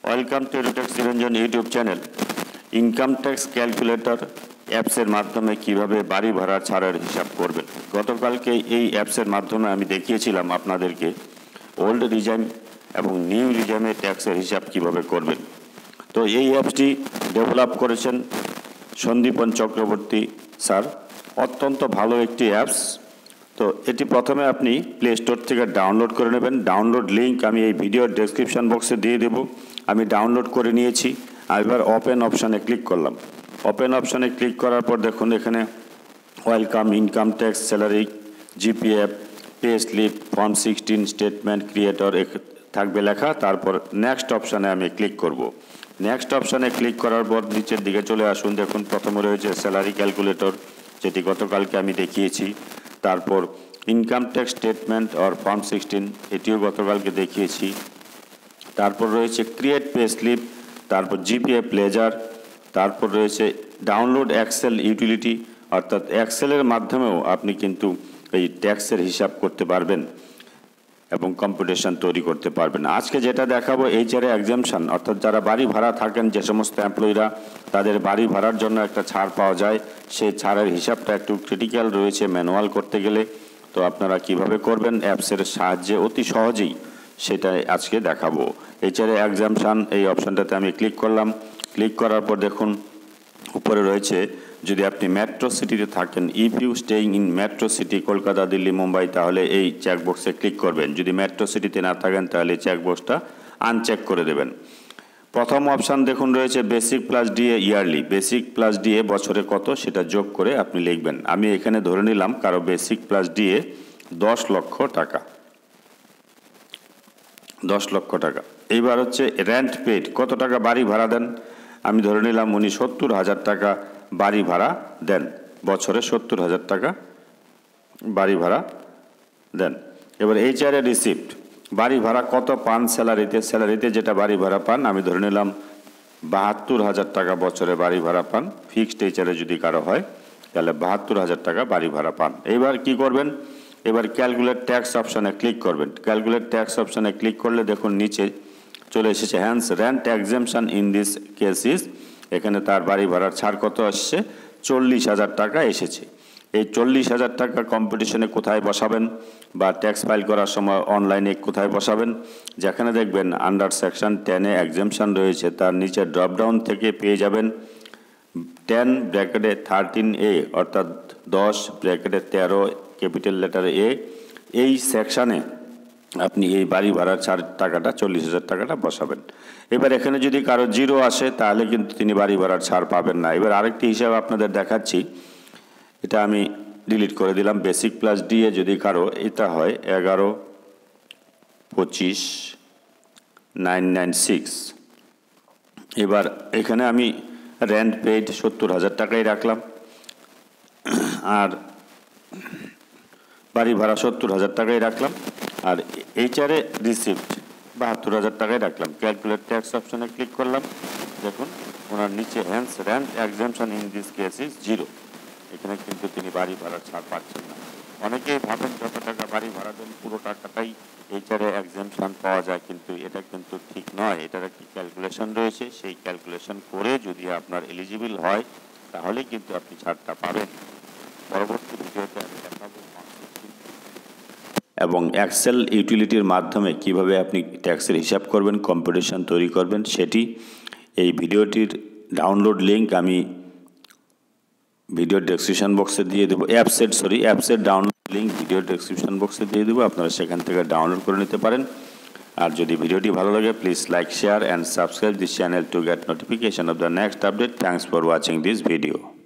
Welcome to এডুটেক্স Niranjan YouTube channel. Income tax calculator অ্যাপসের মাধ্যমে কিভাবে বাড়ি ভাড়া ছাড়ের হিসাব করবেন। গতকালকে এই অ্যাপসের মাধ্যমে আমি দেখিয়েছিলাম আপনাদেরকে ওল্ড রিজাইম এবং নিউ রিজাইমের ট্যাক্সের হিসাব কিভাবে করবেন। তো এই অ্যাপসটি ডেভেলপ করেছেন সন্দীপন চক্রবর্তী স্যার। অত্যন্ত ভালো একটি অ্যাপস। তো এটি প্রথমে আপনি প্লে স্টোর থেকে ডাউনলোড করে নেবেন। ডাউনলোড লিঙ্ক আমি এই ভিডিওর ডেসক্রিপশন বক্সে দিয়ে দেব। আমি ডাউনলোড করে নিয়েছি। এবার ওপেন অপশানে ক্লিক করলাম। ওপেন অপশানে ক্লিক করার পর দেখুন এখানে welcome, income tax, salary, GPF, pay slip, form 16, statement, creator থাকবে লেখা। তারপর নেক্সট অপশানে আমি ক্লিক করব। নেক্সট অপশানে ক্লিক করার পর নিচের দিকে চলে আসুন। দেখুন প্রথমে রয়েছে স্যালারি ক্যালকুলেটর, যেটি গতকালকে আমি দেখিয়েছি। তারপর income tax statement or form 16, এটিও গতকালকে দেখিয়েছি। তারপর রয়েছে ক্রিয়েট পে স্লিপ, তারপর জিপিএফ লেজার, তারপর রয়েছে ডাউনলোড এক্সেল ইউটিলিটি, অর্থাৎ এক্সেলের মাধ্যমেও আপনি কিন্তু এই ট্যাক্সের হিসাব করতে পারবেন এবং কম্পিউটেশন তৈরি করতে পারবেন। আজকে যেটা দেখাবো এইচআরএ এক্সামশন, অর্থাৎ যারা বাড়ি ভাড়া থাকেন, যে সমস্ত এমপ্লয়িরা তাদের বাড়ি ভাড়ার জন্য একটা ছাড় পাওয়া যায়, সেই ছাড়ের হিসাবটা একটু ক্রিটিক্যাল রয়েছে ম্যানুয়াল করতে গেলে। তো আপনারা কিভাবে করবেন অ্যাপসের সাহায্যে অতি সহজেই, সেটাই আজকে দেখাবো। এইচআরএ এক্সামশন এই অপশানটাতে আমি ক্লিক করলাম। ক্লিক করার পর দেখুন উপরে রয়েছে, যদি আপনি মেট্রো সিটিতে থাকেন, if you staying in metro city Kolkata, Delhi, Mumbai, তাহলে এই চেকবক্সে ক্লিক করবেন। যদি মেট্রো সিটিতে না থাকেন তাহলে চেকবক্সটা আনচেক করে দেবেন। প্রথম অপশান দেখুন রয়েছে basic plus DA yearly. Basic plus DA বছরে কত সেটা যোগ করে আপনি লিখবেন। আমি এখানে ধরে নিলাম কারো বেসিক প্লাস ডিএ 10 লক্ষ টাকা। 10 লক্ষ টাকা। এইবার হচ্ছে রেন্ট পেড, কত টাকা বাড়ি ভাড়া দেন। আমি ধরে নিলাম উনি 70,000 টাকা বাড়ি ভাড়া দেন, বছরে 70,000 টাকা বাড়ি ভাড়া দেন। এবার এইচআরএ রিসিপ্ট, বাড়ি ভাড়া কত পান স্যালারিতে। স্যালারিতে যেটা বাড়ি ভাড়া পান, আমি ধরে নিলাম 72,000 টাকা বছরে বাড়ি ভাড়া পান। ফিক্সড এইচআরএ যদি কারো হয় তাহলে 72,000 টাকা বাড়ি ভাড়া পান। এবার কি করবেন, এবার ক্যালকুলেট ট্যাক্স অপশানে ক্লিক করবেন। ক্যালকুলেট ট্যাক্স অপশানে ক্লিক করলে দেখুন নিচে চলে এসেছে house rent exemption in this case is, এখানে তার বাড়ি ভাড়ার ছাড় কত আসছে, 40,000 টাকা এসেছে। এই 40,000 টাকা কম্পিটিশনে কোথায় বসাবেন বা ট্যাক্স ফাইল করার সময় অনলাইনে কোথায় বসাবেন, যেখানে দেখবেন আন্ডার সেকশন 10-এ এক্সামশন রয়েছে, তার নিচে ড্রপডাউন থেকে পেয়ে যাবেন 10 ব্র্যাকেটে 13A, অর্থাৎ 10 ব্র্যাকেটে 13 ক্যাপিটাল লেটার এ, এই সেকশানে আপনি এই বাড়ি ভাড়ার ছাড় টাকাটা 40,000 টাকাটা বসাবেন। এবার এখানে যদি কারো জিরো আসে তাহলে কিন্তু তিনি বাড়ি ভাড়ার ছাড় পাবেন না। এবার আরেকটি হিসাব আপনাদের দেখাচ্ছি, এটা আমি ডিলিট করে দিলাম। বেসিক প্লাস ডিএ যদি কারো এটা হয় 11,25,996। এবার এখানে আমি রেন্ট পেইড 70,000 টাকাই রাখলাম, আর বাড়ি ভাড়া 70,000 টাকাই রাখলাম, আর এইচআরএ রিসিপ্ট 72,000 টাকাই রাখলাম। ক্যালকুলেট ট্যাক্স অপশানে ক্লিক করলাম। দেখুন ওনার নিচে house rent exemption in this case is 0, এখানে কিন্তু তিনি বাড়ি ভাড়ার ছাড় পাচ্ছেন না। অনেকেই ভাবেন যত টাকা বাড়ি ভাড়া দেন পুরো টাকাটাই এইচআরএ এক্সামশন পাওয়া যায়, কিন্তু এটা কিন্তু ঠিক নয়। এটার একটি ক্যালকুলেশন রয়েছে, সেই ক্যালকুলেশন করে যদি আপনার এলিজিবল হয় তাহলে কিন্তু আপনি ছাড়টা পাবেন। পরবর্তী ভিডিওতে আমি দেখাবো এবং এক্সেল ইউটিলিটির মাধ্যমে কিভাবে আপনি ট্যাক্সের হিসাব করবেন, কম্পিটিশন তৈরি করবেন সেটি। এই ভিডিওটির ডাউনলোড লিঙ্ক আমি ভিডিওর ডেসক্রিপশন বক্সে দিয়ে দেবো। অ্যাপসের ডাউনলোড লিঙ্ক ভিডিওর ডেসক্রিপশন বক্সে দিয়ে দেবো, আপনারা সেখান থেকে ডাউনলোড করে নিতে পারেন। আর যদি ভিডিওটি ভালো লাগে please like, share and subscribe this channel to get notification off the next update. Thanks for watching this video.